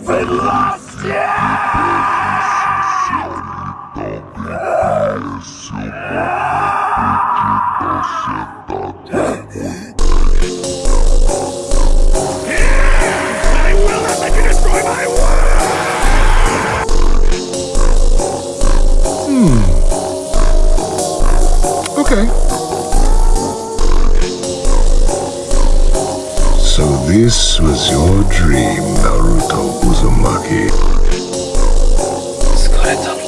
haven't lost I will not let you destroy my world! Okay. So this was your dream, Naruto Uzumaki. 疲れた。